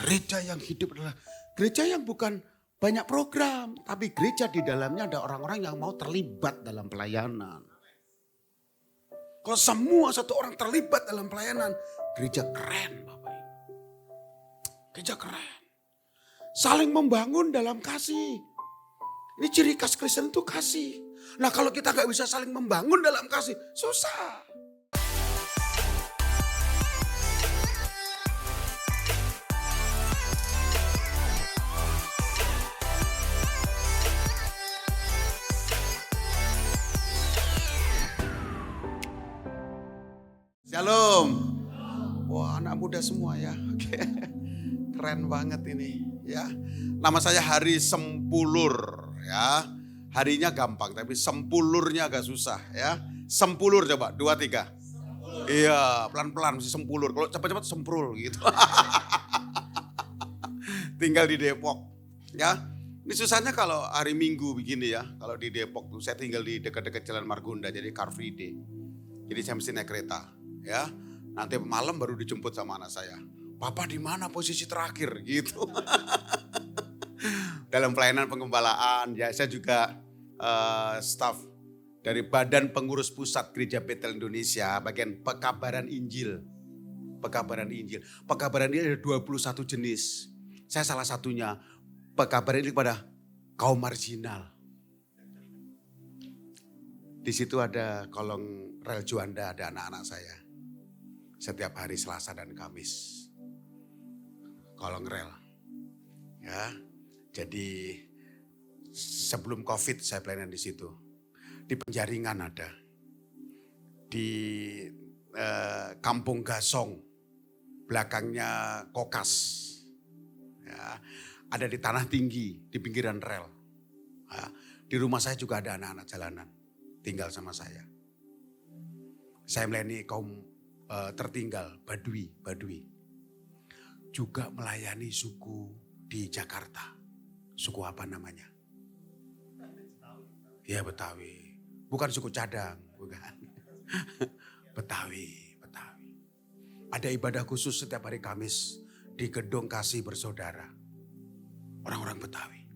Gereja yang hidup adalah gereja yang bukan banyak program. Tapi gereja di dalamnya ada orang-orang yang mau terlibat dalam pelayanan. Kalau semua satu orang terlibat dalam pelayanan, gereja keren Bapak Ibu. Gereja keren. Saling membangun dalam kasih. Ini ciri khas Kristen itu kasih. Nah kalau kita gak bisa saling membangun dalam kasih, susah. Shalom. Wah anak muda semua ya. Oke. Keren banget ini ya. Nama saya Hari Sempulur ya. Harinya gampang tapi sempulurnya agak susah ya. Sempulur coba 2, 3. Iya pelan-pelan mesti sempulur. Kalau cepat-cepat semprul gitu. Tinggal di Depok ya. Ini susahnya kalau hari Minggu begini ya. Kalau di Depok tuh saya tinggal di dekat-dekat Jalan Margonda jadi Car Free Day. Jadi saya mesti naik kereta ya. Nanti malam baru dijemput sama anak saya. Papa di mana posisi terakhir gitu. Dalam pelayanan penggembalaan ya saya juga staf dari Badan Pengurus Pusat Gereja Betel Indonesia bagian pekabaran Injil. Pekabaran Injil. Pekabaran Injil ada 21 jenis. Saya salah satunya pekabaran Injil kepada kaum marginal. Di situ ada kolong rel Juanda, ada anak-anak saya. Setiap hari Selasa dan Kamis. Kolong rel. Ya. Jadi sebelum Covid saya pelayanan di situ. Di Penjaringan ada. Di Kampung Gasong. Belakangnya Kokas. Ya. Ada di Tanah Tinggi, di pinggiran rel. Ya. Di rumah saya juga ada anak-anak jalanan. Tinggal sama saya. Saya melayani kaum tertinggal, Badui. Juga melayani suku di Jakarta. Suku apa namanya? Ya Betawi. Bukan suku cadang, bukan. Betawi. Ada ibadah khusus setiap hari Kamis di Gedung Kasih Bersaudara. Orang-orang Betawi.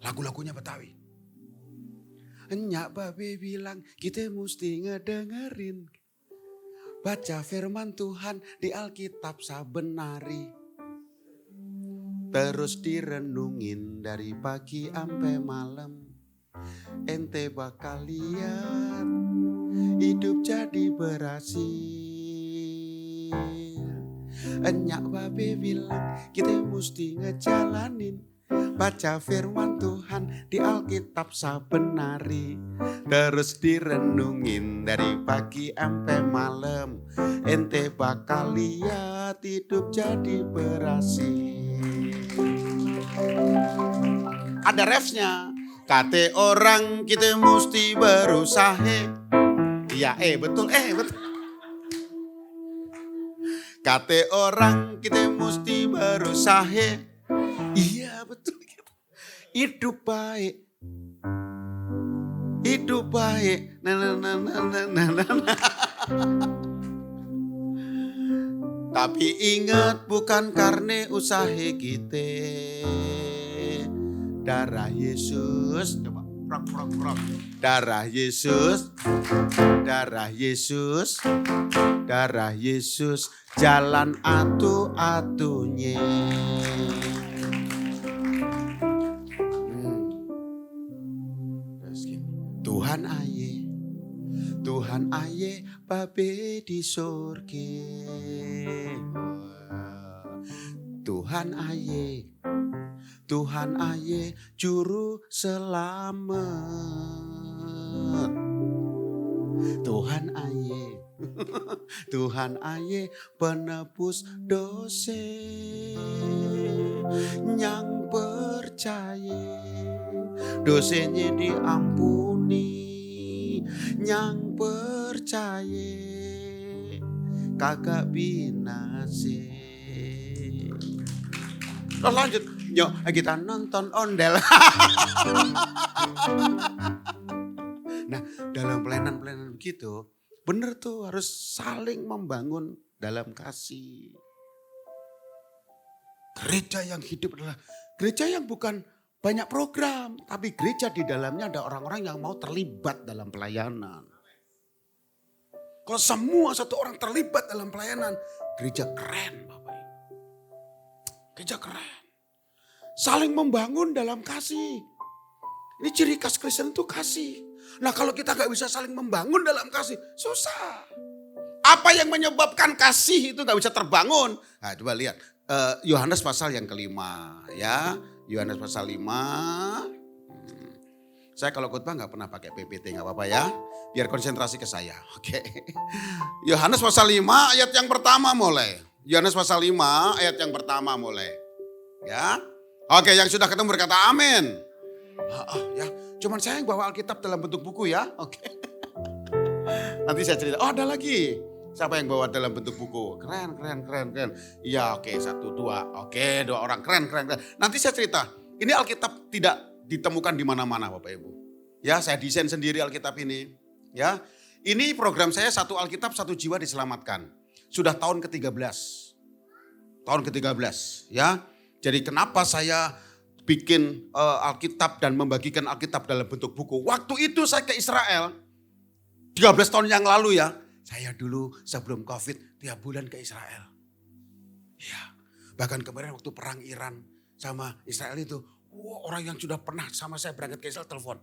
Lagu-lagunya Betawi. Enyak babe bilang kita mesti ngedengerin. Baca firman Tuhan di Alkitab saben hari. Terus direnungin dari pagi sampai malam. Ente bakal lihat hidup jadi berhasil. Enyak babe bilang kita mesti ngejalanin. Baca firman Tuhan di Alkitab saben hari. Terus direnungin dari pagi sampai malam. Ente bakal lihat hidup jadi berhasil. Ada refsnya. Kate orang kita mesti berusaha. Iya betul. Kate orang kita mesti berusaha. Iya betul. Hidup baik. Tapi ingat bukan karena usaha kita. Darah Yesus. Coba prok. Darah Yesus. Jalan atu-atunya. Tuhan aye babe di sorge. Tuhan aye juru selamat. Tuhan aye penebus dosa. Yang percaya dosanya diampuni. Yang percaya kagak binase. Lanjut, yuk kita nonton ondel. Nah dalam pelayanan begitu, bener tuh harus saling membangun dalam kasih. Gereja yang hidup adalah gereja yang bukan banyak program. Tapi gereja di dalamnya ada orang-orang yang mau terlibat dalam pelayanan. Kalau semua satu orang terlibat dalam pelayanan, gereja keren Bapak Ibu. Gereja keren. Saling membangun dalam kasih. Ini ciri khas Kristen itu kasih. Nah kalau kita gak bisa saling membangun dalam kasih, susah. Apa yang menyebabkan kasih itu gak bisa terbangun? Nah coba lihat. Yohanes pasal yang kelima ya. Yohanes pasal 5. Saya kalau khotbah gak pernah pakai PPT, gak apa-apa ya. Biar konsentrasi ke saya. Oke. Yohanes pasal 5 ayat yang pertama mulai. Yohanes pasal 5 ayat yang pertama mulai. Ya. Oke, yang sudah ketemu berkata amin. Ya, cuman saya yang bawa Alkitab dalam bentuk buku ya. Oke. Nanti saya cerita. Oh, ada lagi. Siapa yang bawa dalam bentuk buku? Keren. Iya, oke, 1, 2. Oke, 2 orang. Keren. Nanti saya cerita. Ini Alkitab tidak ditemukan di mana-mana Bapak Ibu. Ya, saya desain sendiri Alkitab ini. Ya, ini program saya 1 Alkitab 1 jiwa diselamatkan. Sudah tahun ke-13. Tahun ke-13 ya. Jadi kenapa saya bikin Alkitab dan membagikan Alkitab dalam bentuk buku. Waktu itu saya ke Israel. 13 tahun yang lalu ya. Saya dulu sebelum COVID 3 bulan ke Israel. Ya, bahkan kemarin waktu perang Iran sama Israel itu. Orang yang sudah pernah sama saya berangkat ke Israel telepon.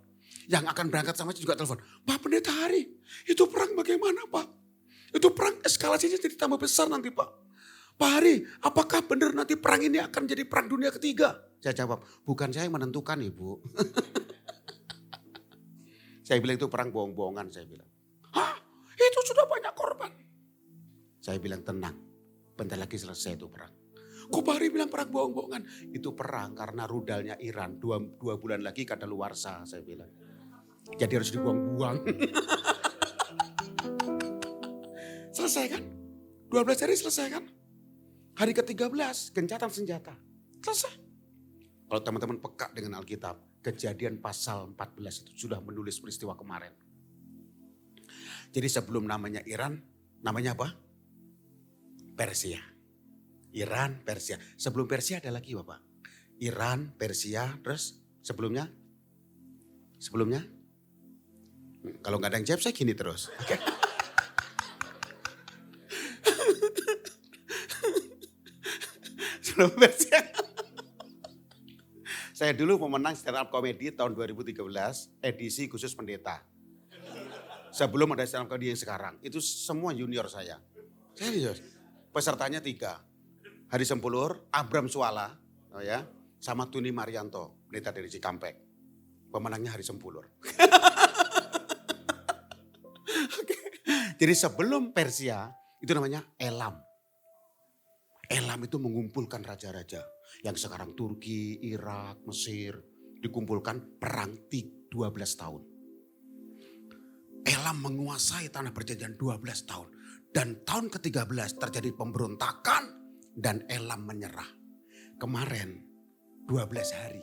Yang akan berangkat sama saya juga telepon. Pak Pendeta Hari, itu perang bagaimana Pak? Itu perang eskalasinya jadi tambah besar nanti Pak. Pak Hari, apakah benar nanti perang ini akan jadi perang dunia ketiga? Saya jawab, bukan saya yang menentukan Ibu. Saya bilang itu perang bohong-bohongan saya bilang. Hah? Itu sudah banyak korban. Saya bilang tenang, bentar lagi selesai itu perang. Kok Pak Hari bilang perang bohong-bohongan? Itu perang karena rudalnya Iran 2 bulan lagi kadaluarsa saya bilang. Jadi harus dibuang-buang. Selesai kan? 12 hari selesai kan? Hari ke-13 gencatan senjata. Selesai. Kalau teman-teman peka dengan Alkitab, Kejadian pasal 14 itu sudah menulis peristiwa kemarin. Jadi sebelum namanya Iran, namanya apa? Persia. Iran, Persia. Sebelum Persia ada lagi Bapak. Iran, Persia, terus sebelumnya? Sebelumnya? Kalau nggak ada yang jawab saya gini terus. Oke. Sebelum Persia. Saya dulu pemenang stand up comedy tahun 2013, edisi khusus pendeta. Sebelum ada stand up comedy yang sekarang. Itu semua junior saya. Serius. Pesertanya 3. Hari Sempulur, Abram Suala, oh ya, sama Tuni Marianto, pendeta dari Cikampek. Pemenangnya Hari Sempulur. Oke. Jadi sebelum Persia, itu namanya Elam. Elam itu mengumpulkan raja-raja. Yang sekarang Turki, Irak, Mesir. Dikumpulkan perang 12 tahun. Elam menguasai tanah perjanjian 12 tahun. Dan tahun ke-13 terjadi pemberontakan. Dan Elam menyerah. Kemarin 12 hari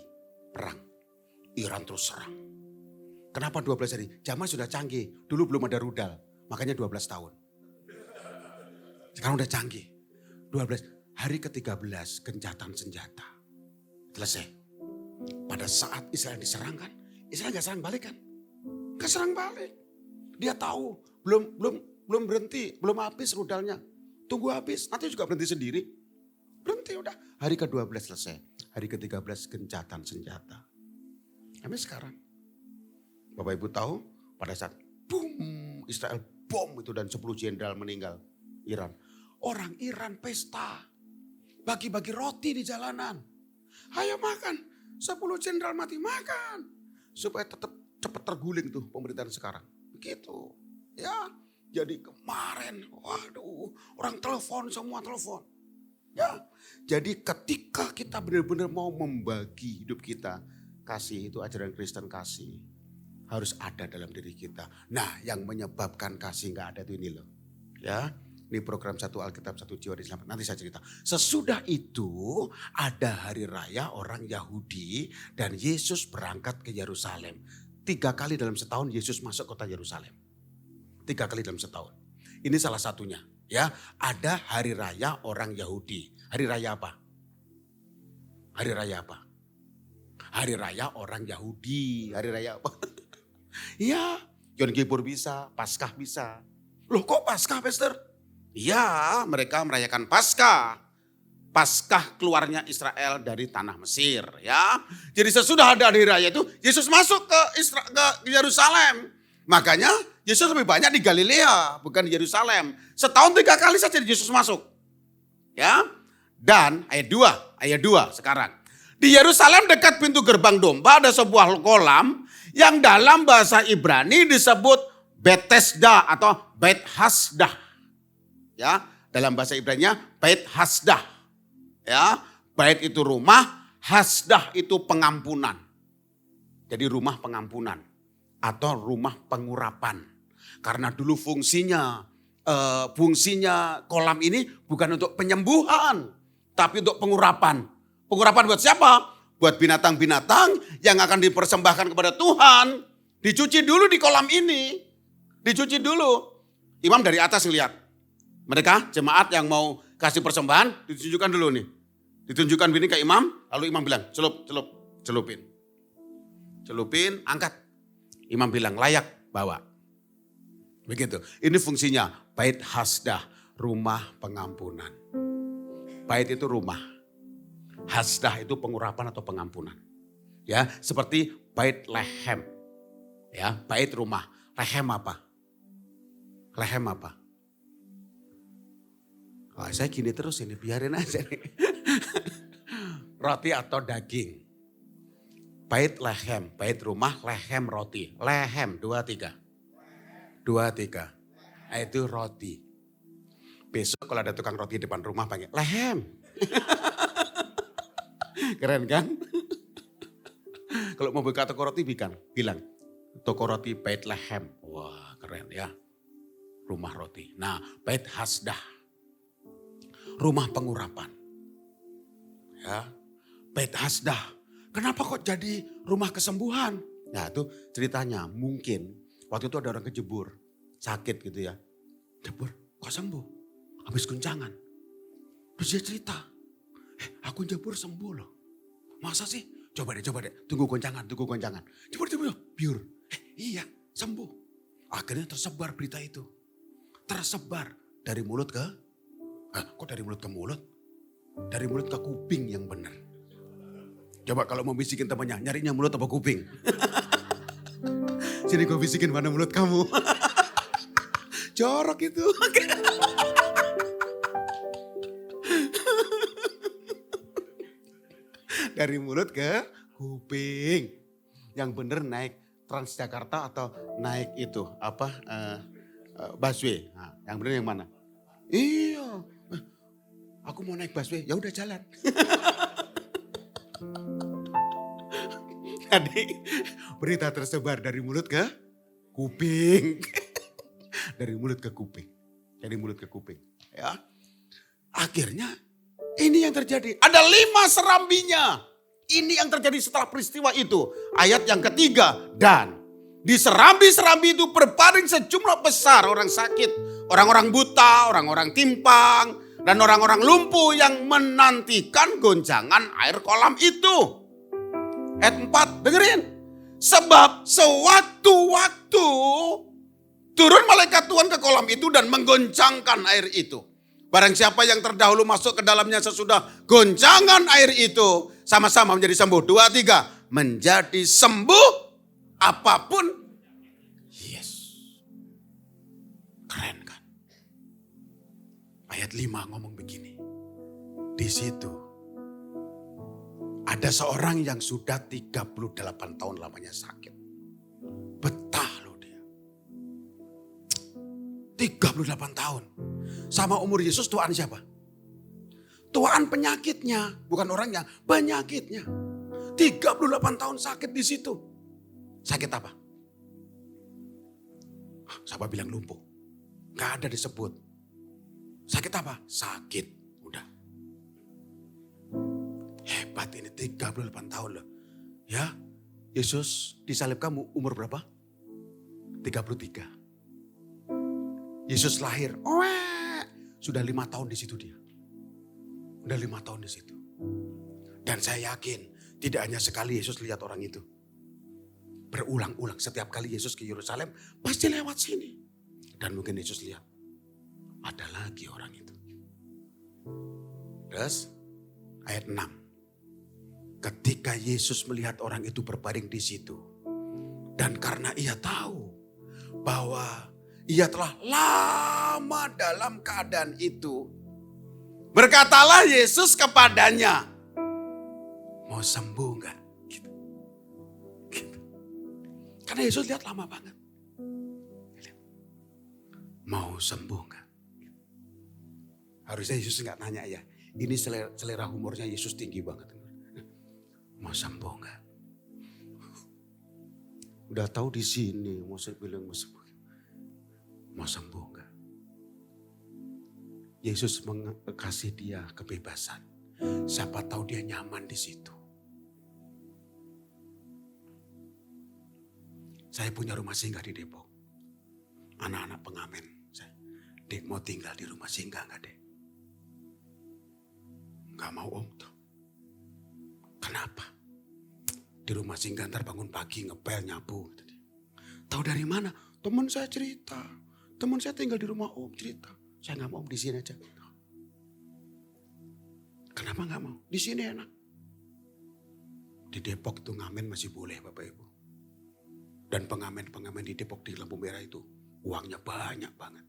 perang. Iran terus serang. Kenapa 12 hari? Zaman sudah canggih. Dulu belum ada rudal. Makanya 12 tahun. Sekarang udah canggih. 12 hari ke-13 gencatan senjata. Selesai. Pada saat Israel diserang kan. Israel gak serang balik kan? Gak serang balik. Dia tahu belum berhenti. Belum habis rudalnya. Tunggu habis. Nanti juga berhenti sendiri. Berhenti udah. Hari ke-12 selesai. Hari ke-13 gencatan senjata. Sampai sekarang. Bapak Ibu tahu pada saat boom Israel bom itu dan 10 jenderal meninggal Iran. Orang Iran pesta. Bagi-bagi roti di jalanan. Ayo makan. 10 jenderal mati makan. Supaya tetap cepat terguling tuh pemerintahan sekarang. Begitu. Ya. Jadi kemarin waduh orang telepon semua telepon. Ya, jadi ketika kita benar-benar mau membagi hidup kita, kasih itu ajaran Kristen kasih harus ada dalam diri kita. Nah, yang menyebabkan kasih nggak ada itu ini loh, ya. Ini program 1 Alkitab 1 jiwa diselamatkan. Nanti saya cerita. Sesudah itu ada hari raya orang Yahudi dan Yesus berangkat ke Yerusalem. 3 kali dalam setahun Yesus masuk kota Yerusalem. 3 kali dalam setahun. Ini salah satunya. Ya, ada hari raya orang Yahudi. Hari raya apa? Hari raya apa? Hari raya orang Yahudi. Hari raya apa? Iya, Yom Kippur bisa, Paskah bisa. Loh kok Paskah, Pastor? Iya, mereka merayakan Paskah. Paskah keluarnya Israel dari tanah Mesir, ya. Jadi sesudah ada hari raya itu, Yesus masuk ke Yerusalem. Makanya Yesus lebih banyak di Galilea, bukan di Yerusalem. Setahun 3 kali saja Yesus masuk. Ya. Dan ayat 2 sekarang. Di Yerusalem dekat pintu gerbang domba ada sebuah kolam yang dalam bahasa Ibrani disebut Bethesda atau Beit Hasdah. Ya, dalam bahasa Ibrani-nya Beit Hasdah. Ya, bait itu rumah, hasdah itu pengampunan. Jadi rumah pengampunan atau rumah pengurapan. Karena dulu fungsinya kolam ini bukan untuk penyembuhan, tapi untuk pengurapan. Pengurapan buat siapa? Buat binatang-binatang yang akan dipersembahkan kepada Tuhan. Dicuci dulu di kolam ini. Dicuci dulu. Imam dari atas ngeliat. Mereka jemaat yang mau kasih persembahan ditunjukkan dulu nih. Ditunjukkan ini ke imam, lalu imam bilang celupin. Celupin, angkat. Imam bilang layak, bawa. Begitu. Ini fungsinya Bait Hasdah, rumah pengampunan. Bait itu rumah. Hasdah itu pengurapan atau pengampunan. Ya, seperti Bait Lehem. Ya, bait rumah. Lehem apa? Lehem apa? Oh, saya gini terus ini, biarin aja nih. Roti atau daging. Bait lehem, bait rumah, lehem roti. Lehem, 2, 3. Nah, itu roti. Besok kalau ada tukang roti di depan rumah panggil, lehem. Keren kan? Kalau mau buka toko roti bilang, toko roti Bait Lehem. Wah keren ya. Rumah roti. Nah, Bait Hasdah. Rumah pengurapan. Ya, Bait Hasdah. Kenapa kok jadi rumah kesembuhan? Nah itu ceritanya mungkin waktu itu ada orang kejebur. Sakit gitu ya. Jebur, kok sembuh? Habis guncangan. Terus dia cerita. Aku jebur sembuh loh. Masa sih? Coba deh. Tunggu goncangan. Jebur, biur. Iya, sembuh. Akhirnya tersebar berita itu. Tersebar dari mulut ke... kok dari mulut ke mulut? Dari mulut ke kuping yang benar. Coba kalau mau bisikin temannya, nyarinya mulut apa kuping? Sini gue bisikin mana mulut kamu. Jorok itu. Dari mulut ke kuping. Yang benar naik Transjakarta atau naik itu busway. Nah, yang benar yang mana? Iya. Aku mau naik busway, ya udah jalan. Jadi berita tersebar dari mulut ke kuping. Dari mulut ke kuping. Dari mulut ke kuping. Ya. Akhirnya ini yang terjadi. Ada 5 serambinya. Ini yang terjadi setelah peristiwa itu. Ayat yang ketiga. Dan di serambi-serambi itu berbaring sejumlah besar orang sakit. Orang-orang buta, orang-orang timpang, dan orang-orang lumpuh yang menantikan gonjangan air kolam itu. Ayat 4, dengerin. Sebab sewaktu-waktu turun malaikat Tuhan ke kolam itu dan menggoncangkan air itu. Barang siapa yang terdahulu masuk ke dalamnya sesudah goncangan air itu, sama-sama menjadi sembuh. 2, 3, menjadi sembuh apapun. Yes. Keren kan? Ayat 5 ngomong begini. Di situ ada seorang yang sudah 38 tahun lamanya sakit. Betah loh dia. 38 tahun. Sama umur Yesus tuaan siapa? Tuaan penyakitnya. Bukan orangnya, penyakitnya. 38 tahun sakit di situ. Sakit apa? Siapa bilang lumpuh? Gak ada disebut. Sakit apa? Sakit. Udah. Hebat ini 38 tahun loh. Ya, Yesus disalib kamu umur berapa? 33. Yesus lahir. Sudah 5 tahun di situ dia. Udah 5 tahun di situ. Dan saya yakin tidak hanya sekali Yesus lihat orang itu. Berulang-ulang setiap kali Yesus ke Yerusalem pasti lewat sini. Dan mungkin Yesus lihat ada lagi orang itu. Terus ayat 6. Ketika Yesus melihat orang itu berbaring di situ. Dan karena ia tahu bahwa ia telah lama dalam keadaan itu. Berkatalah Yesus kepadanya, mau sembuh enggak? Gitu. Karena Yesus lihat lama banget. Mau sembuh enggak? Harusnya Yesus enggak nanya ya. Ini selera humornya Yesus tinggi banget. Mau sembuh enggak? Udah tahu di sini mau saya bilang mau sembuh. Mau sembuh enggak? Yesus kasih dia kebebasan. Siapa tahu dia nyaman di situ. Saya punya rumah singgah di Depok. Anak-anak pengamen. Dek mau tinggal di rumah singgah enggak, Dek? Enggak mau, Om. Kenapa? Di rumah singgah ntar bangun pagi ngepel nyapu. Tahu dari mana? Teman saya cerita. Teman saya tinggal di rumah Om cerita. Saya nggak mau di sini aja. Kenapa nggak mau? Di sini enak. Di Depok itu ngamen masih boleh Bapak Ibu. Dan pengamen-pengamen di Depok di lampu merah itu uangnya banyak banget.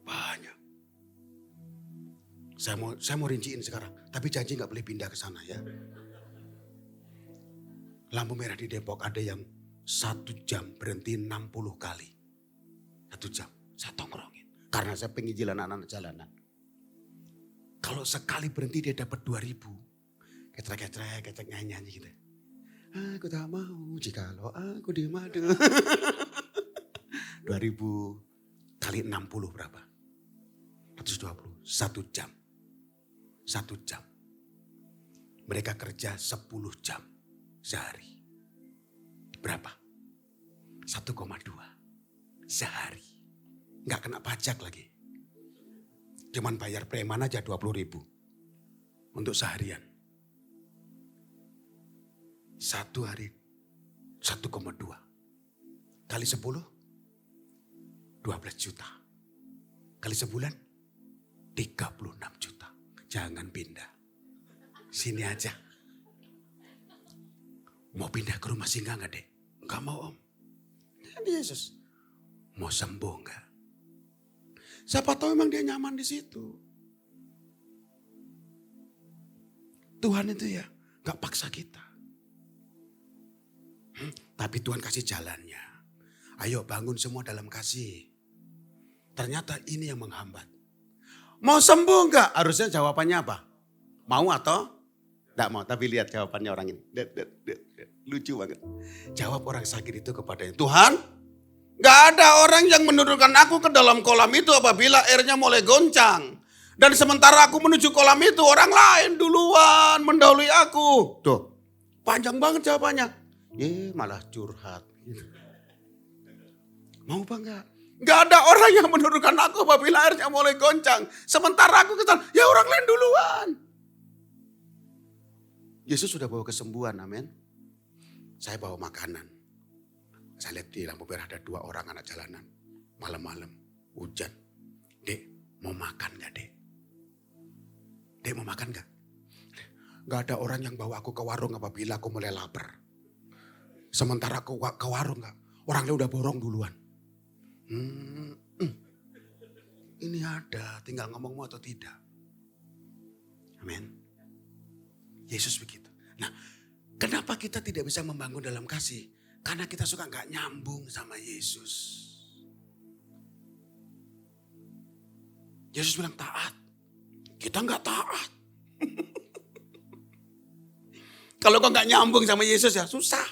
Banyak. Saya mau rinciin sekarang. Tapi janji nggak boleh pindah ke sana ya. Lampu merah di Depok ada yang 1 jam berhenti 60 kali. 1 jam. Saya tongkrongin. Karena saya pengen jalan anak-anak jalanan. Kalau sekali berhenti dia dapat 2.000. Ketrek nyanyi gitu. Aku tak mau jikalau aku di madu. 2.000 kali 60 berapa? 120. 1 jam. 1 jam. Mereka kerja 10 jam sehari. Berapa? 1,2 sehari. Nggak kena pajak lagi. Cuman bayar preman aja 20.000 untuk seharian. 1 hari 1,2 kali 10 12 juta. Kali sebulan 36 juta. Jangan pindah. Sini aja. Mau pindah ke rumah singgah nggak, Dek? Nggak mau, Om. Ini Yesus. Mau sembuh nggak? Siapa tahu memang dia nyaman di situ. Tuhan itu ya gak paksa kita. Tapi Tuhan kasih jalannya. Ayo bangun semua dalam kasih. Ternyata ini yang menghambat. Mau sembuh enggak? Harusnya jawabannya apa? Mau atau enggak mau? Tapi lihat jawabannya orang ini. Lucu banget. Jawab orang sakit itu kepadanya. Tuhan, gak ada orang yang menurunkan aku ke dalam kolam itu apabila airnya mulai goncang. Dan sementara aku menuju kolam itu orang lain duluan mendahului aku. Tuh, panjang banget jawabannya. Malah curhat. Mau apa enggak? Gak ada orang yang menurunkan aku apabila airnya mulai goncang. Sementara aku kesana, ya orang lain duluan. Yesus sudah bawa kesembuhan, amin. Saya bawa makanan. Saya lihat di lampu merah ada 2 orang anak jalanan. Malam-malam, hujan. Dek, mau makan gak, Dek? Dek, mau makan gak? Gak ada orang yang bawa aku ke warung apabila aku mulai lapar. Sementara aku ke warung gak? Orang lain udah borong duluan. Ini ada, tinggal ngomong mau atau tidak. Amin. Yesus begitu. Nah, kenapa kita tidak bisa membangun dalam kasih? Karena kita suka gak nyambung sama Yesus. Yesus bilang taat. Kita gak taat. Kalau kau gak nyambung sama Yesus ya susah.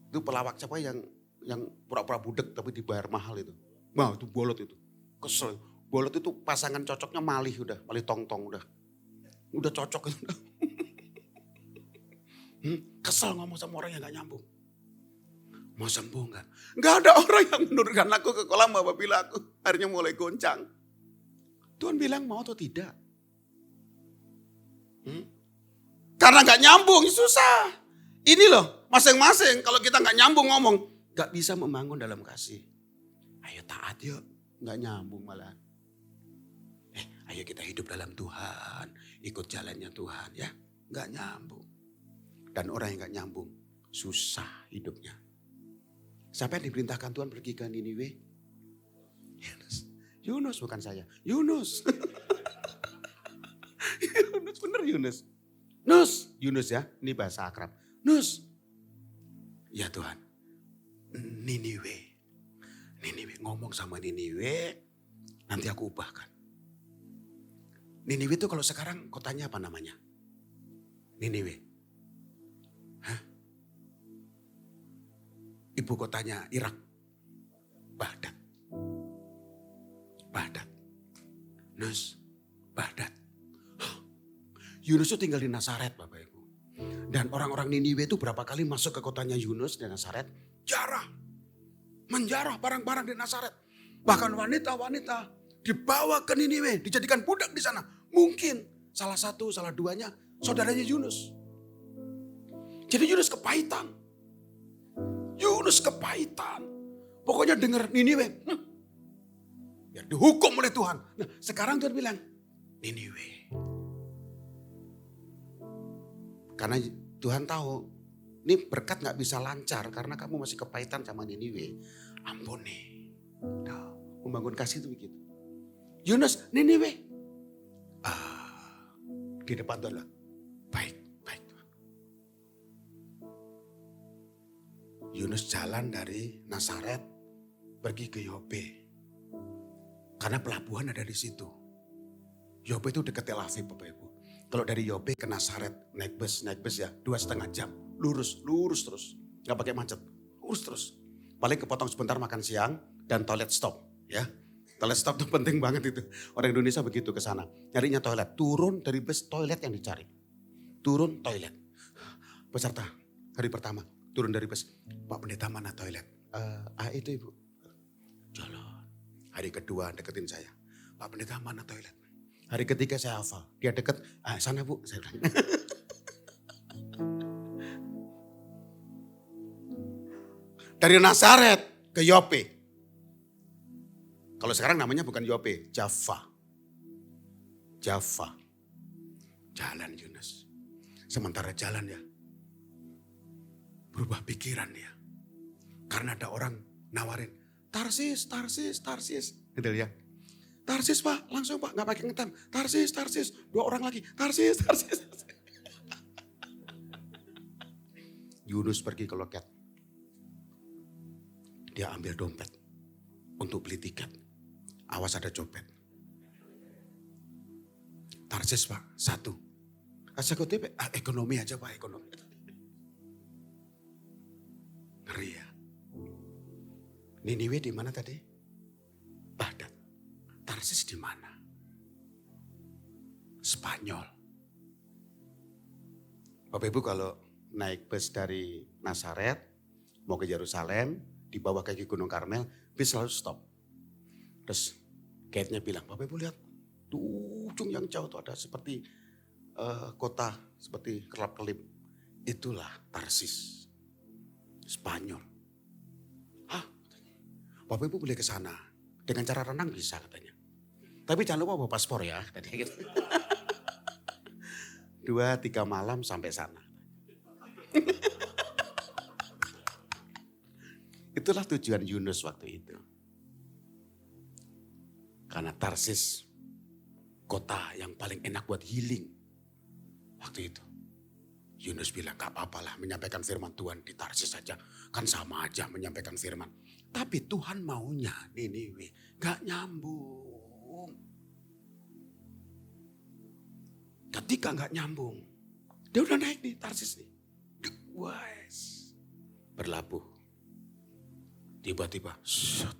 Itu pelawak siapa yang pura-pura budek tapi dibayar mahal itu. Wah itu bolot itu. Kesel. Bolot itu pasangan cocoknya malih udah. Malih tong-tong udah. Udah cocok itu. Kesel ngomong sama orang yang gak nyambung. Mau sembuh gak? Gak ada orang yang menurunkan aku ke kolam apabila aku akhirnya mulai goncang. Tuhan bilang mau atau tidak? Karena gak nyambung, susah. Ini loh, masing-masing kalau kita gak nyambung ngomong, gak bisa membangun dalam kasih. Ayo taat yuk, gak nyambung malah. Ayo kita hidup dalam Tuhan, ikut jalannya Tuhan ya. Gak nyambung. Dan orang yang gak nyambung, susah hidupnya. Siapa yang diperintahkan Tuhan pergi ke Niniwe? Yunus bukan saya, Yunus. Yunus bener Yunus. Yunus ya, ini bahasa akrab. Nus, ya Tuhan, Niniwe ngomong sama Niniwe, nanti aku ubahkan. Niniwe itu kalau sekarang kotanya apa namanya? Niniwe. Hah? Ibu kotanya Irak. Baghdad. Nus, Baghdad. Yunus itu tinggal di Nazaret Bapak Ibu. Dan orang-orang Niniwe itu berapa kali masuk ke kotanya Yunus di Nazaret. Menjarah barang-barang di Nazaret. Bahkan wanita-wanita dibawa ke Niniwe, dijadikan budak di sana. Mungkin salah satu, salah duanya saudaranya Yunus. Jadi Yunus kepahitan. Pokoknya dengar Niniwe. Ya dihukum oleh Tuhan. Nah sekarang Tuhan bilang, Niniwe. Karena Tuhan tahu, ini berkat gak bisa lancar karena kamu masih kepahitan sama Niniwe. Ampuni. Nah, membangun kasih itu begitu. Yunus, Niniwe. Di depan Tuhan lah. Baik Tuhan. Yunus jalan dari Nazaret pergi ke Yope. Karena pelabuhan ada di situ. Yope itu dekat Tel Aviv Bapak Ibu. Kalau dari Yope ke Nazaret naik bus ya 2,5 jam. Lurus terus. Gak pakai macet. Lurus terus. Paling kepotong sebentar makan siang dan toilet stop ya. Toilet stop itu penting banget itu. Orang Indonesia begitu ke sana. Nyarinya toilet. Turun dari bus toilet yang dicari. Turun toilet. Peserta hari pertama turun dari bus. Pak Pendeta mana toilet? Itu Ibu. Jalan. Hari kedua deketin saya. Pak Pendeta mana toilet? Hari ketiga saya hafal. Dia deket. Sana Bu. Saya bilang. Dari Nazaret ke Yope. Kalau sekarang namanya bukan Yope, Jaffa. Jalan Yunus. Sementara jalan ya, berubah pikiran dia. Karena ada orang nawarin, Tarsis. Gitu ya. Tarsis Pak, langsung Pak, gak pakai ngetem. Tarsis, 2 orang lagi. Tarsis. Yunus pergi ke loket. Dia ambil dompet untuk beli tiket. Awas ada copet. Tarsis Pak, 1. Eksekutif, ekonomi aja Pak, ekonomi. Ngeri ya. Niniwe di mana tadi? Baghdad. Tarsis di mana? Spanyol. Bapak Ibu kalau naik bus dari Nazaret mau ke Yerusalem, di bawah kaki Gunung Karmel, bis selalu stop. Terus guide-nya bilang, Bapak Ibu lihat, tuh ujung yang jauh tuh ada seperti kota, seperti kelap-kelip. Itulah Tarsis, Spanyol. Bapak Ibu boleh ke sana. Dengan cara renang bisa katanya. Tapi jangan lupa bawa paspor ya. 2-3 malam sampai sana. Itulah tujuan Yunus waktu itu. Karena Tarsis kota yang paling enak buat healing. Waktu itu. Yunus bilang gak apa-apalah menyampaikan firman Tuhan di Tarsis saja. Kan sama aja menyampaikan firman. Tapi Tuhan maunya Niniwe gak nyambung. Ketika gak nyambung. Dia udah naik nih Tarsis nih. Wes. Berlabuh. Tiba-tiba. Shut.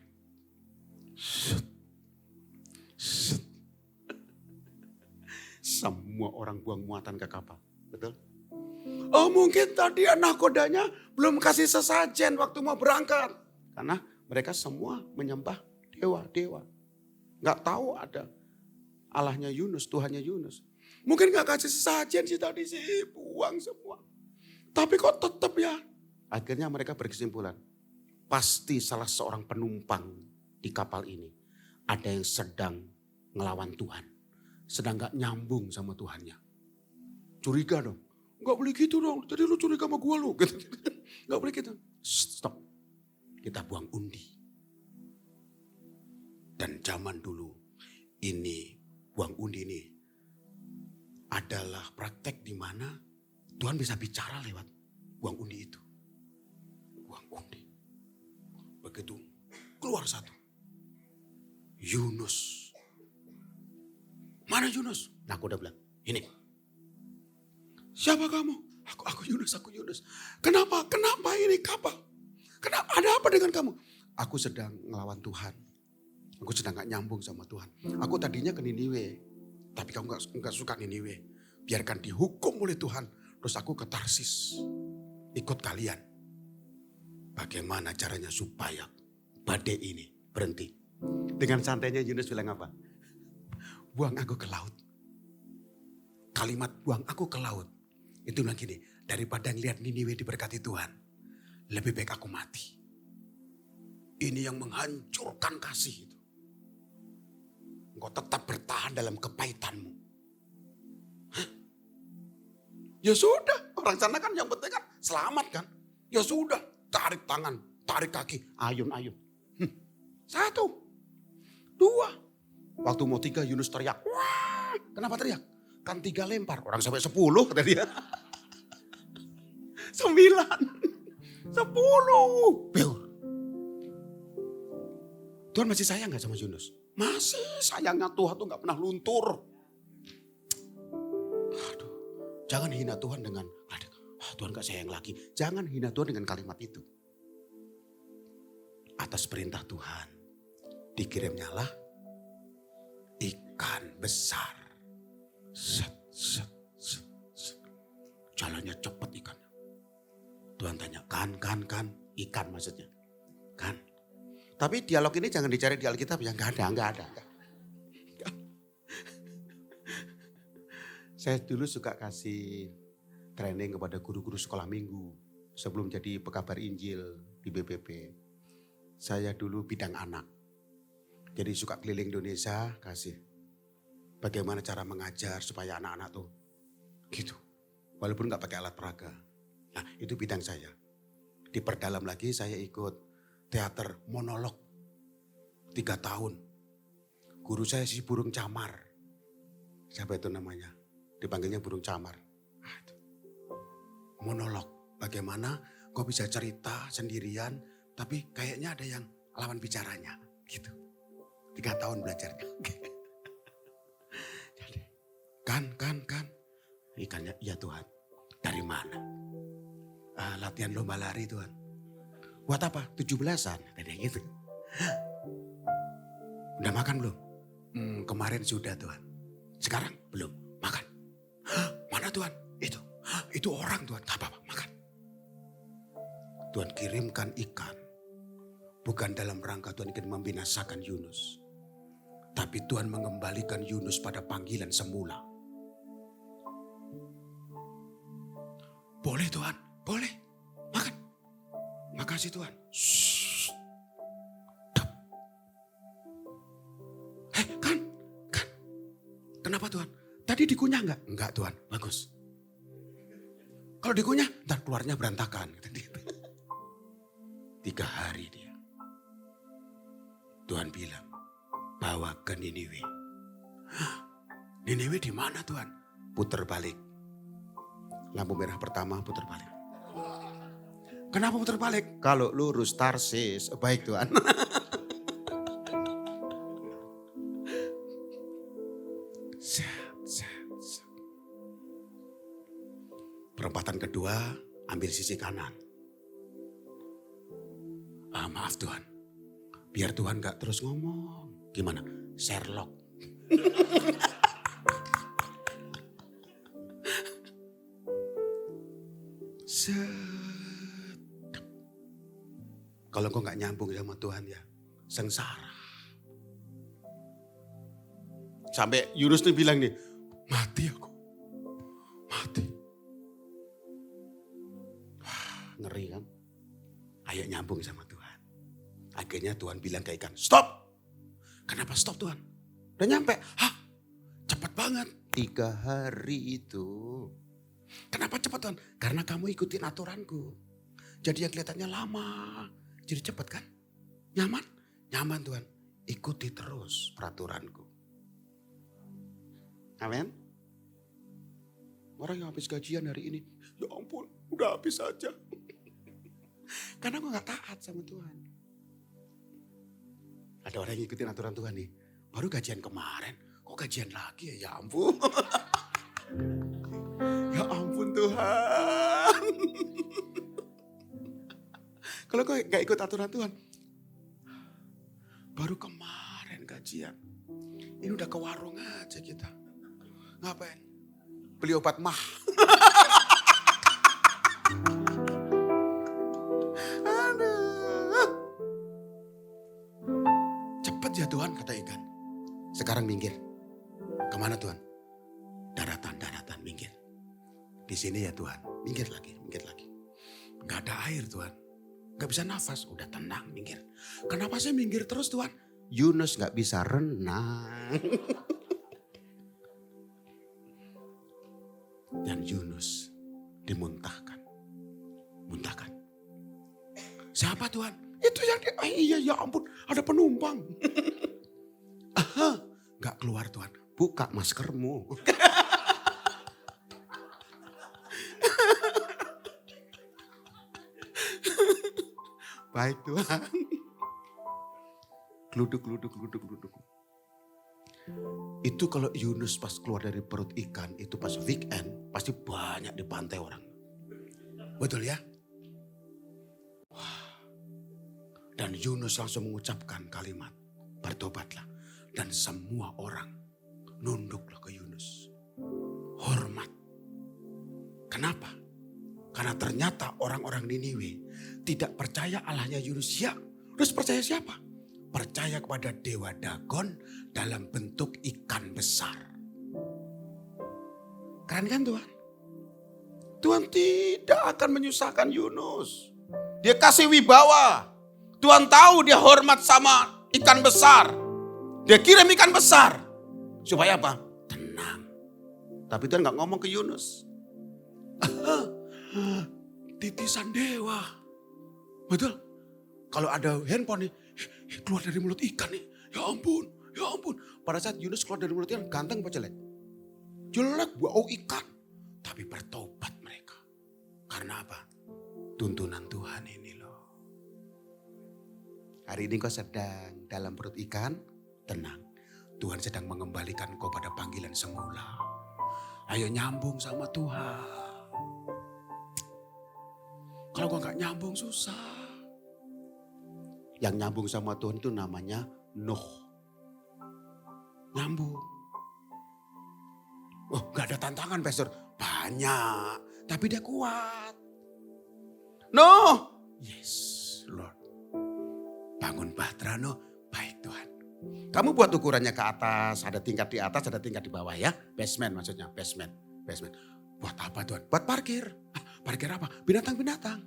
Semua orang buang muatan ke kapal. Betul? Oh mungkin tadi anak kodanya belum kasih sesajen waktu mau berangkat. Karena mereka semua menyembah dewa-dewa. Gak tahu ada Allahnya Yunus, Tuhannya Yunus. Mungkin gak kasih sesajen sih tadi sih, buang semua. Tapi kok tetap ya. Akhirnya mereka berkesimpulan, pasti salah seorang penumpang di kapal ini ada yang sedang ngelawan Tuhan. Sedang gak nyambung sama Tuhannya. Curiga dong. Gak boleh gitu dong, jadi lu curiga sama gua lu. Gak boleh gitu. Stop. Kita buang undi. Dan zaman dulu ini, buang undi ini adalah praktek di mana Tuhan bisa bicara lewat buang undi itu. Buang undi. Begitu keluar satu. Yunus. Mana Yunus? Nah aku udah bilang, ini. Siapa kamu? Aku Yunus. Kenapa ini kapal? Kenapa, ada apa dengan kamu? Aku sedang ngelawan Tuhan. Aku sedang gak nyambung sama Tuhan. Aku tadinya ke Niniwe. Tapi kamu gak suka Niniwe. Biarkan dihukum oleh Tuhan. Terus aku ke Tarsis. Ikut kalian. Bagaimana caranya supaya badai ini berhenti? Dengan santainya Yunus bilang apa? Buang aku ke laut. Kalimat buang aku ke laut. Itu bilang gini, daripada ngeliat Niniwe diberkati Tuhan. Lebih baik aku mati. Ini yang menghancurkan kasih itu. Engkau tetap bertahan dalam kepahitanmu. Hah? Ya sudah, orang sana kan yang penting kan selamat kan. Ya sudah, tarik tangan, tarik kaki, ayun-ayun. Satu, dua. Waktu mau tiga Yunus teriak. Wah, kenapa teriak? Kan 3 lempar, orang sampai 10 kata dia. 9, 10. Biur. Tuhan masih sayang gak sama Yunus? Masih, sayangnya Tuhan tuh gak pernah luntur. Aduh, jangan hina Tuhan dengan, Tuhan gak sayang lagi. Jangan hina Tuhan dengan kalimat itu. Atas perintah Tuhan, dikirimnya lah ikan besar. Set. Jalannya cepat ikannya. Tuhan tanya, kan, ikan maksudnya. Kan. Tapi dialog ini jangan dicari di Alkitab ya, enggak ada. Saya dulu suka kasih training kepada guru-guru sekolah minggu sebelum jadi pekabar Injil di BPP. Saya dulu bidang anak. Jadi suka keliling Indonesia kasih bagaimana cara mengajar supaya anak-anak tuh gitu. Walaupun gak pakai alat peraga. Nah itu bidang saya. Diperdalam lagi saya ikut teater monolog 3 tahun. Guru saya si burung camar. Siapa itu namanya? Dipanggilnya burung camar. Nah, itu. Monolog. Bagaimana kau bisa cerita sendirian tapi kayaknya ada yang lawan bicaranya. Gitu. 3 tahun belajar. Kan. Ikannya, ya Tuhan. Dari mana? Latihan lomba lari Tuhan. Buat apa? 17-an. Kayak gitu. Udah makan belum? Kemarin sudah Tuhan. Sekarang belum. Makan. Mana Tuhan? Itu orang Tuhan. Gak apa-apa, makan. Tuhan kirimkan ikan. Bukan dalam rangka Tuhan ingin membinasakan Yunus. Tapi Tuhan mengembalikan Yunus pada panggilan semula. Boleh Tuhan, boleh. Makan. Makasih Tuhan. Kan. Kenapa Tuhan? Tadi dikunyah enggak? Enggak Tuhan, bagus. Kalau dikunyah, ntar keluarnya berantakan. 3 hari dia. Tuhan bilang, bawa ke Niniwe. Niniwe di mana Tuhan? Putar balik. Lampu merah pertama putar balik. Kenapa putar balik? Kalau lurus Tarsis, baik Tuhan. Perempatan kedua, ambil sisi kanan. Maaf Tuhan, biar Tuhan gak terus ngomong. Gimana? Sherlock. Kalau kau gak nyambung sama Tuhan ya, sengsara. Sampai Yunus tuh bilang nih, mati aku. Ayo nyambung sama Tuhan. Akhirnya Tuhan bilang ke ikan, stop. Kenapa stop Tuhan? Udah nyampe. Hah, cepat banget. 3 hari itu. Kenapa cepat Tuhan? Karena kamu ikutin aturanku. Jadi yang kelihatannya lama. Jadi cepat kan? Nyaman? Nyaman Tuhan. Ikuti terus peraturanku. Amin. Orang yang habis gajian hari ini. Ya ampun, udah habis aja. Karena gue gak taat sama Tuhan. Ada orang yang ikutin aturan Tuhan nih. Baru gajian kemarin. Kok gajian lagi ya? Ya ampun. Ya ampun Tuhan. Kalau kau gak ikut aturan Tuhan. Baru kemarin gajian. Ini udah ke warung aja kita. Ngapain? Beli obat mah. Aduh. Cepet ya Tuhan kata ikan. Sekarang minggir. Kemana Tuhan? Daratan minggir. Di sini ya Tuhan. Minggir lagi. Gak ada air Tuhan. Gak bisa nafas. Udah tenang minggir. Kenapa sih minggir terus Tuhan? Yunus gak bisa renang. Dan Yunus dimuntahkan. Muntahkan. Siapa Tuhan? Itu yang iya ya ampun ada penumpang. Aha, gak keluar Tuhan. Buka maskermu. Baik Tuhan. Gluduk. Itu kalau Yunus pas keluar dari perut ikan, itu pas weekend, pasti banyak di pantai orang. Betul ya? Wah. Dan Yunus langsung mengucapkan kalimat, bertobatlah. Dan semua orang nunduklah ke Yunus. Hormat. Kenapa? Karena ternyata orang-orang Niniwe tidak percaya Allahnya Yunus. Ya, terus percaya siapa? Percaya kepada dewa Dagon dalam bentuk ikan besar. Keren kan Tuhan? Tuhan tidak akan menyusahkan Yunus. Dia kasih wibawa. Tuhan tahu dia hormat sama ikan besar. Dia kirim ikan besar. Supaya apa? Tenang. Tapi Tuhan gak ngomong ke Yunus. Titisan dewa. Betul? Kalau ada handphone nih, keluar dari mulut ikan nih. Ya ampun. Pada saat Yunus keluar dari mulut ikan, ganteng apa jelek? Jelek, bau ikan. Tapi bertobat mereka. Karena apa? Tuntunan Tuhan ini loh. Hari ini kau sedang dalam perut ikan, tenang. Tuhan sedang mengembalikan kau pada panggilan semula. Ayo nyambung sama Tuhan. Kalau kau gak nyambung susah. Yang nyambung sama Tuhan itu namanya Nuh. Nyambung. Oh gak ada tantangan pastor. Banyak. Tapi dia kuat. Nuh. Yes Lord. Bangun bahtera Nuh. Baik Tuhan. Kamu buat ukurannya ke atas. Ada tingkat di atas, ada tingkat di bawah ya. Basement maksudnya. Basement. Buat apa Tuhan? Buat parkir. Parkir apa? Binatang-binatang.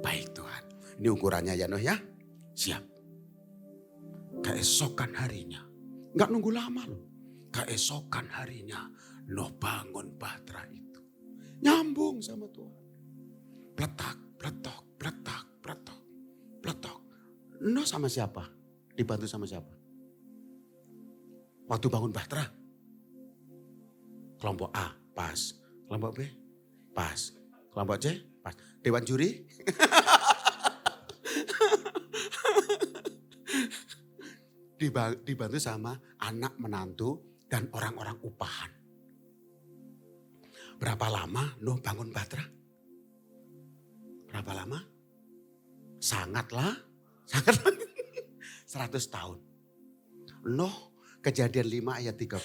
Baik Tuhan. Ini ukurannya ya Nuh ya. Siap. Keesokan harinya. Gak nunggu lama loh. Keesokan harinya. Nuh bangun bahtera itu. Nyambung sama Tuhan. Pletak. Nuh sama siapa? Dibantu sama siapa? Waktu bangun bahtera. Kelompok A, pas. Kelompok B, pas. Kelompok C, pas. Dewan juri. Dibantu sama anak menantu dan orang-orang upahan. Berapa lama Nuh bangun bahtera? Berapa lama? Sangatlah 100 tahun. Nuh Kejadian 5 ayat 30,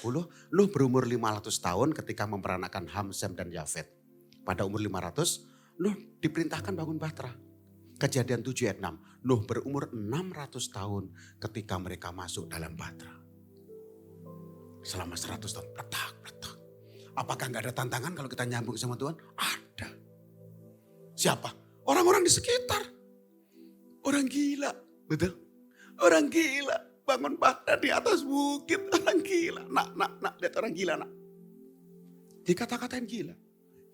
Nuh berumur 500 tahun ketika memperanakan Ham, Sem dan Yafet. Pada umur 500, Nuh diperintahkan bangun bahtera. Kejadian 7 ayat 6, Nuh berumur 600 tahun ketika mereka masuk dalam bahtera. Selama 100 tahun, pletak. Apakah gak ada tantangan kalau kita nyambung sama Tuhan? Ada. Siapa? Orang-orang di sekitar. Orang gila, betul? Orang gila, bangun Batra di atas bukit, orang gila. Nak, lihat orang gila nak. Dikata-katain gila.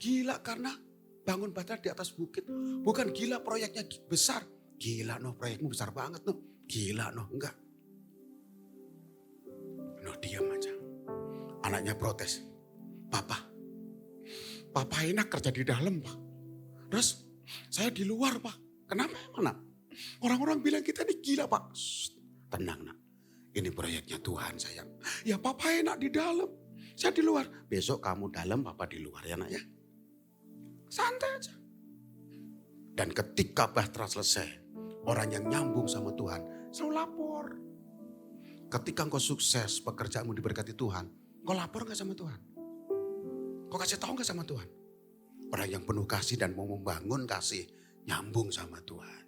Gila karena bangun Batra di atas bukit. Bukan gila proyeknya besar. Gila noh, proyekmu besar banget noh. Gila noh, enggak. Noh diam aja. Anaknya protes. Papa enak kerja di dalam pak. Terus saya di luar pak. Kenapa emang nak? Orang-orang bilang kita ini gila pak. Shh, tenang nak. Ini proyeknya Tuhan sayang. Ya papa enak di dalam. Saya di luar. Besok kamu dalam, papa di luar ya nak ya. Santai aja. Dan ketika Batra selesai. Orang yang nyambung sama Tuhan. Selalu lapor. Ketika engkau sukses, pekerjaanmu diberkati Tuhan. Engkau lapor gak sama Tuhan? Kau kasih tahu gak sama Tuhan? Orang yang penuh kasih dan mau membangun kasih. Nyambung sama Tuhan.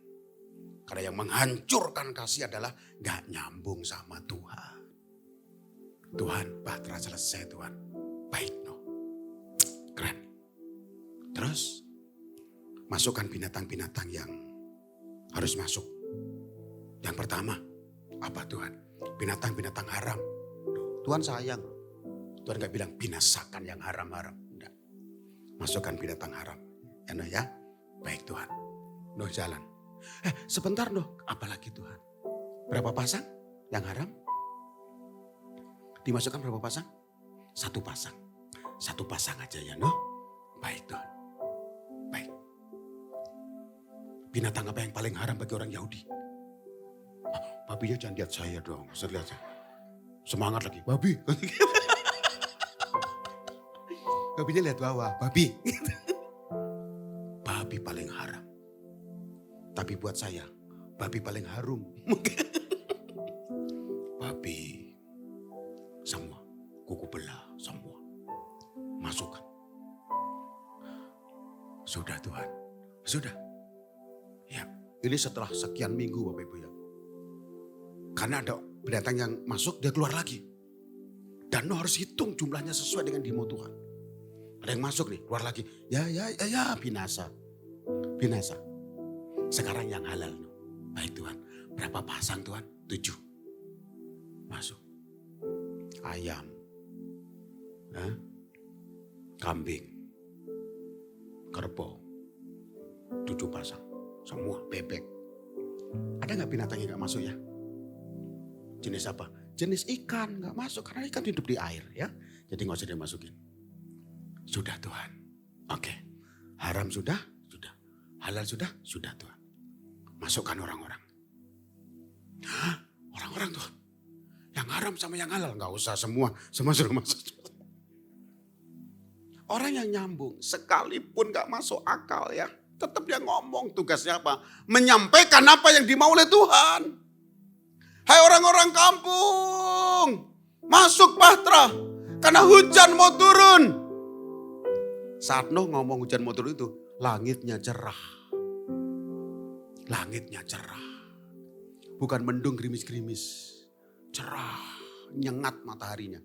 Karena yang menghancurkan kasih adalah gak nyambung sama Tuhan. Tuhan, Batra selesai Tuhan. Baik no. Keren. Terus masukkan binatang-binatang yang harus masuk. Yang pertama, apa Tuhan? Binatang-binatang haram. Tuhan sayang. Tuhan gak bilang binasakan yang haram-haram. Enggak. Masukkan binatang haram. Ya no ya. Baik Tuhan. No jalan. Sebentar no. Apalagi Tuhan? Berapa pasang yang haram? Dimasukkan berapa pasang? 1 pasang. 1 pasang aja ya no. Baik Tuhan. Baik. Binatang apa yang paling haram bagi orang Yahudi? Babinya jangan lihat saya dong. Saya lihat saya. Semangat lagi. Babi. Babinya lihat bawah. Babi. Babi paling haram. Tapi buat saya, babi paling harum. Babi. Semua. Kuku belah. Semua. Masukkan. Sudah Tuhan. Sudah. Ya, ini setelah sekian minggu Bapak Ibu ya. Karena ada binatang yang masuk, dia keluar lagi. Dan lo harus hitung jumlahnya sesuai dengan dimau Tuhan. Ada yang masuk nih, keluar lagi. Ya, binasa. Binasa. Sekarang yang halal. No. Baik Tuhan, berapa pasang Tuhan? 7. Masuk. Ayam. Kambing. Kerbau. 7 pasang. Semua bebek. Ada gak binatang yang gak masuk ya? Jenis apa? Jenis ikan gak masuk. Karena ikan hidup di air ya. Jadi gak usah dimasukin. Sudah Tuhan. Oke. Haram sudah? Sudah. Halal sudah? Sudah Tuhan. Masukkan orang-orang. Hah? Orang-orang Tuhan. Yang haram sama yang halal. Gak usah semua. Semua sudah masuk. Orang yang nyambung. Sekalipun gak masuk akal ya. Tetap dia ngomong, tugasnya apa? Menyampaikan apa yang dimau oleh Tuhan. Hai orang-orang kampung, masuk Batra, karena hujan mau turun. Saat Nuh ngomong hujan mau turun itu, langitnya cerah. Langitnya cerah. Bukan mendung gerimis-gerimis. Cerah, nyengat mataharinya.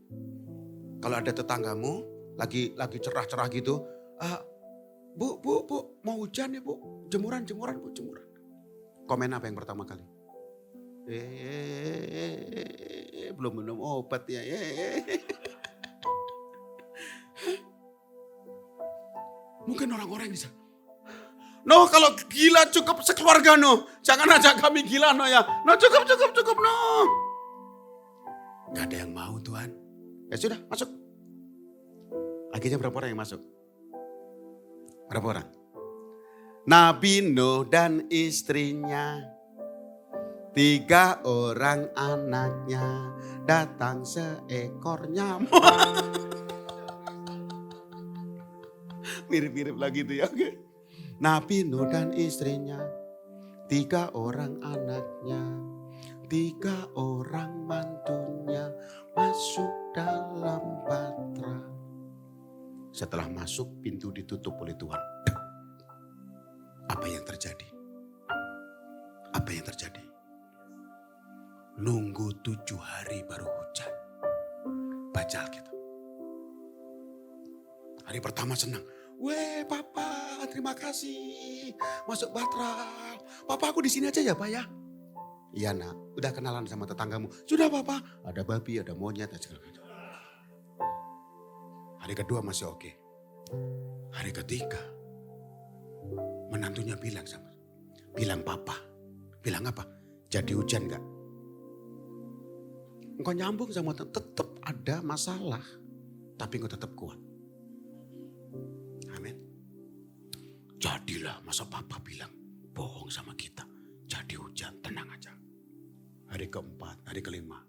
Kalau ada tetanggamu, lagi cerah-cerah gitu, Bu, mau hujan ya bu, jemuran bu, jemuran. Komen apa yang pertama kali? Belum minum obat ya. Mungkin orang-orang bisa. No, kalau gila cukup sekeluarga no. Jangan ajak kami gila no ya. No, cukup no. Gak ada yang mau Tuhan. Ya sudah, masuk. Akhirnya berapa orang yang masuk? Berapa orang? Nabi Nuh dan istrinya, 3 orang anaknya, datang seekor nyamuk. Mirip-mirip lagi tuh ya. Nabi Nuh dan istrinya, 3 orang anaknya, 3 orang mantunya, masuk dalam Batra. Setelah masuk, pintu ditutup oleh Tuhan. Apa yang terjadi? Apa yang terjadi? Nunggu 7 hari baru hujan. Baca Alkitab. Hari pertama senang. Weh papa, terima kasih. Masuk Batra. Papa aku di sini aja ya Pak ya. Iya nak, udah kenalan sama tetanggamu. Sudah papa, ada babi, ada monyet, dan segala macam. Hari kedua masih oke. Hari ketiga, menantunya bilang papa. Bilang apa? Jadi hujan gak? Engkau nyambung sama tetap ada masalah. Tapi engkau tetap kuat. Amin. Jadilah, masa papa bilang bohong sama kita. Jadi hujan, tenang aja. Hari keempat, hari kelima.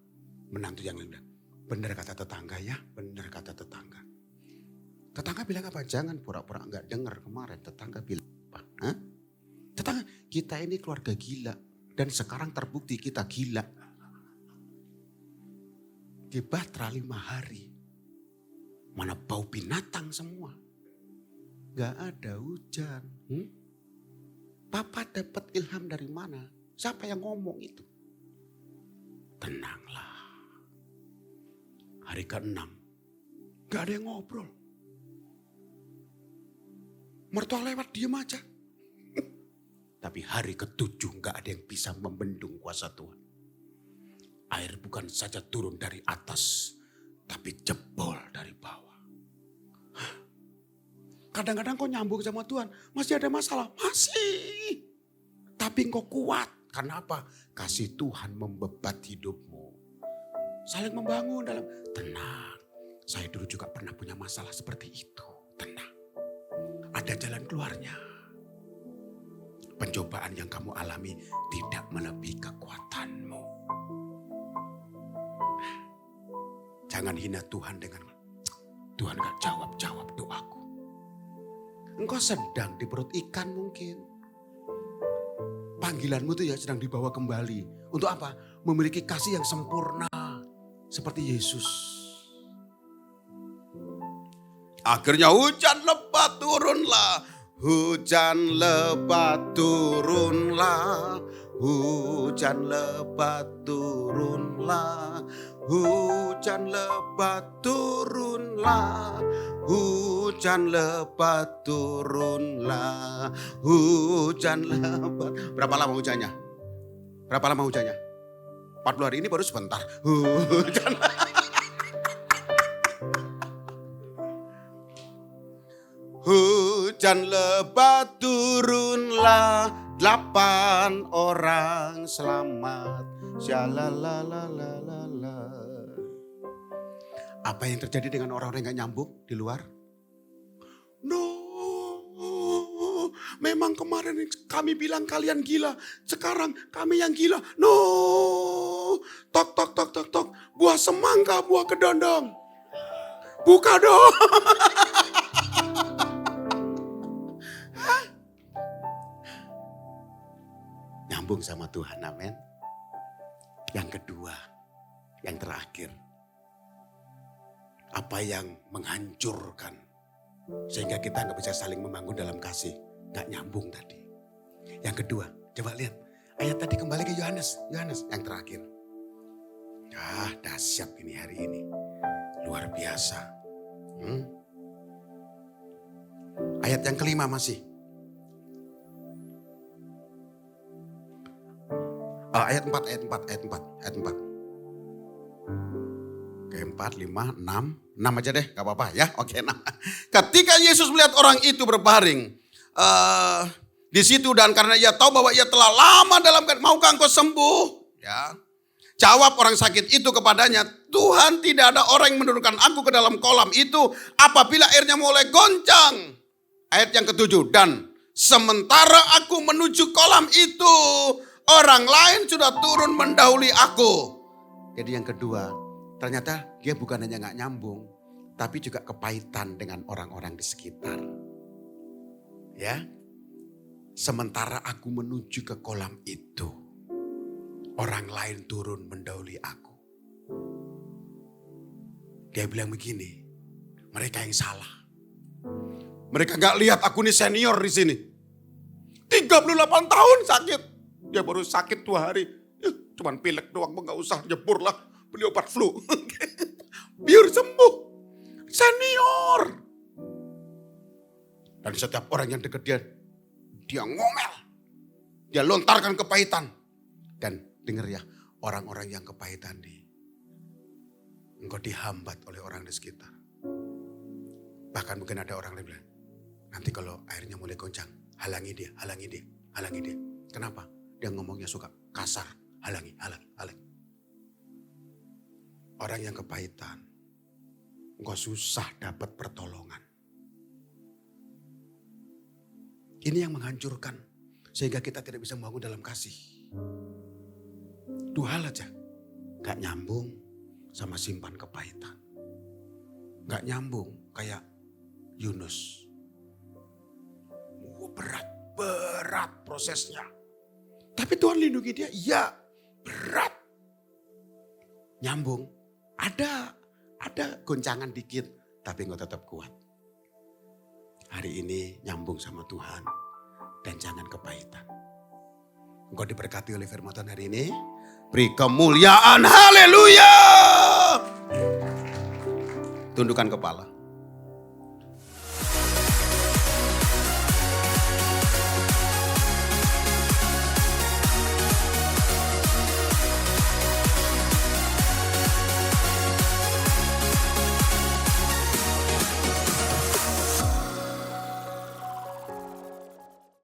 Menantu yang lain bilang, benar kata tetangga ya, benar kata tetangga. Tetangga bilang apa? Jangan pura-pura enggak dengar kemarin. Tetangga bilang apa? Hah? Tetangga, kita ini keluarga gila. Dan sekarang terbukti kita gila. Di Batra 5 hari. Mana bau binatang semua. Gak ada hujan. Papa dapat ilham dari mana? Siapa yang ngomong itu? Tenanglah. Hari ke-6. Gak ada yang ngobrol. Mertua lewat diem aja. Tapi hari ke-7 gak ada yang bisa membendung kuasa Tuhan. Air bukan saja turun dari atas, tapi jebol dari bawah. Kadang-kadang kau nyambung sama Tuhan, masih ada masalah. Masih. Tapi kau kuat. Karena apa? Kasih Tuhan membebat hidupmu. Saling membangun dalam tenang. Saya dulu juga pernah punya masalah seperti itu. Tenang. Ada jalan keluarnya. Pencobaan yang kamu alami tidak melebihi kekuatanmu. Jangan hina Tuhan dengan Tuhan gak jawab doaku. Engkau sedang di perut ikan mungkin. Panggilanmu itu ya sedang dibawa kembali. Untuk apa? Memiliki kasih yang sempurna. Seperti Yesus. Akhirnya hujan lebat turunlah. Hujan lebat turunlah. Hujan lebat turunlah. Hujan lebat turunlah. Hujan lebat turunlah. Hujan lebat. Berapa lama hujannya? Berapa lama hujannya? 40 hari ini baru sebentar. Hujan. Hujan lebat turunlah. 8 orang selamat. Syalalalala. Apa yang terjadi dengan orang-orang yang gak nyambung di luar? No, memang kemarin kami bilang kalian gila. Sekarang kami yang gila. No, tok tok tok tok tok. Buah semangka, buah kedondong. Buka dong. Nyambung sama Tuhan, amin. Yang kedua, yang terakhir. Apa yang menghancurkan. Sehingga kita gak bisa saling membangun dalam kasih. Gak nyambung tadi. Yang kedua, coba lihat. Ayat tadi kembali ke Yohanes. Yohanes yang terakhir. Dahsyat ini hari ini. Luar biasa. Ayat yang kelima masih. Ayat 4. Oke, 4, 5, 6. 6 aja deh, gak apa-apa ya. Oke, 6. Ketika Yesus melihat orang itu berbaring di situ dan karena ia tahu bahwa ia telah lama dalam maukah engkau sembuh? Ya. Jawab orang sakit itu kepadanya, Tuhan, tidak ada orang yang menurunkan aku ke dalam kolam itu apabila airnya mulai goncang. Ayat yang ke-7, dan sementara aku menuju kolam itu, orang lain sudah turun mendahului aku. Jadi yang kedua, ternyata dia bukan hanya gak nyambung, tapi juga kepahitan dengan orang-orang di sekitar. Ya, sementara aku menuju ke kolam itu, orang lain turun mendahului aku. Dia bilang begini, mereka yang salah. Mereka gak lihat aku nih senior di sini. 38 tahun sakit. Dia baru sakit 2 hari. Cuman pilek doang, gak usah jebur lah. Beli obat flu. Biar sembuh. Senior. Dan setiap orang yang dekat dia ngomel. Dia lontarkan kepahitan. Dan dengar ya, orang-orang yang kepahitan engkau dihambat oleh orang di sekitar. Bahkan mungkin ada orang yang bilang, nanti kalau airnya mulai goncang, halangi dia. Kenapa? Dia ngomongnya suka kasar, halangi. Orang yang kepahitan, engkau susah dapat pertolongan. Ini yang menghancurkan, sehingga kita tidak bisa membangun dalam kasih. 2 hal aja, gak nyambung sama simpan kepahitan. Gak nyambung kayak Yunus. Berat prosesnya. Tapi Tuhan lindungi dia, iya berat. Nyambung, ada goncangan dikit, tapi engkau tetap kuat. Hari ini nyambung sama Tuhan dan jangan kepahitan. Engkau diberkati oleh firman Tuhan hari ini. Beri kemuliaan, haleluya. Tundukkan kepala.